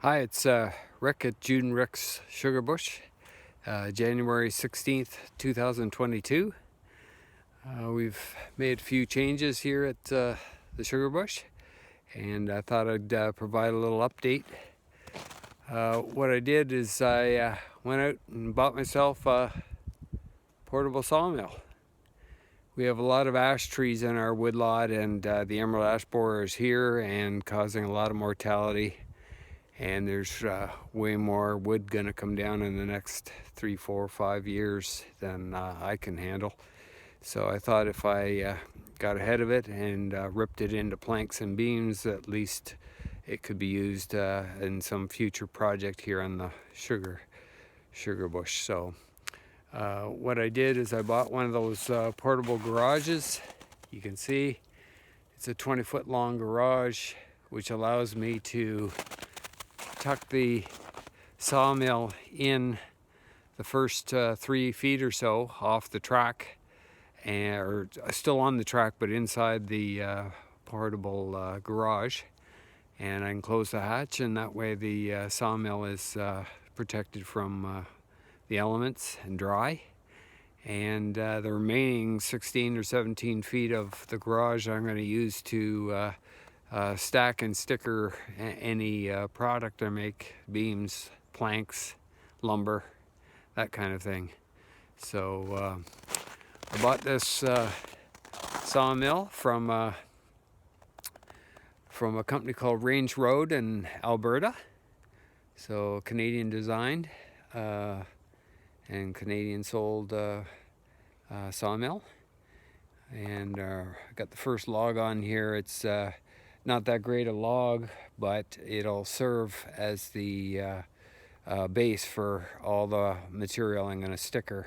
Hi, it's Rick at J&R Sugarbush, January 16th, 2022. We've made a few changes here at the Sugarbush, and I thought I'd provide a little update. What I did is I went out and bought myself a portable sawmill. We have a lot of ash trees in our woodlot, and the emerald ash borer is here and causing a lot of mortality. And there's way more wood gonna come down in the next 3, 4, 5 years than I can handle. So I thought if I got ahead of it and ripped it into planks and beams, at least it could be used in some future project here on the Sugarbush. So what I did is I bought one of those portable garages. You can see it's a 20-foot long garage, which allows me to tuck the sawmill in the first 3 feet or so off the track, or still on the track but inside the portable garage, and I can close the hatch, and that way the sawmill is protected from the elements and dry. And the remaining 16 or 17 feet of the garage I'm going to use to stack and sticker any product I make, beams, planks, lumber, that kind of thing. So I bought this sawmill from a company called Range Road in Alberta. So Canadian designed and Canadian sold sawmill. And I got the first log on here. It's not that great a log, but it'll serve as the base for all the material I'm going to sticker.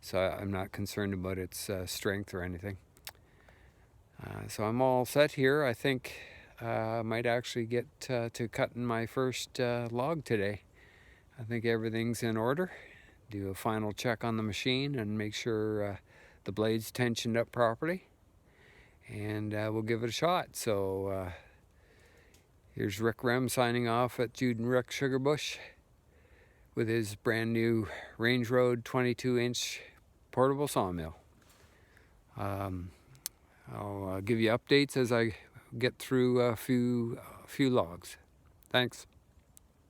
So I'm not concerned about its strength or anything. So I'm all set here. I think I might actually get to cutting my first log today. I think everything's in order. Do a final check on the machine and make sure the blade's tensioned up properly. And we'll give it a shot. So here's Rick Rem signing off at J&R Sugarbush with his brand new Range Road 22-inch portable sawmill. I'll give you updates as I get through a few logs. Thanks.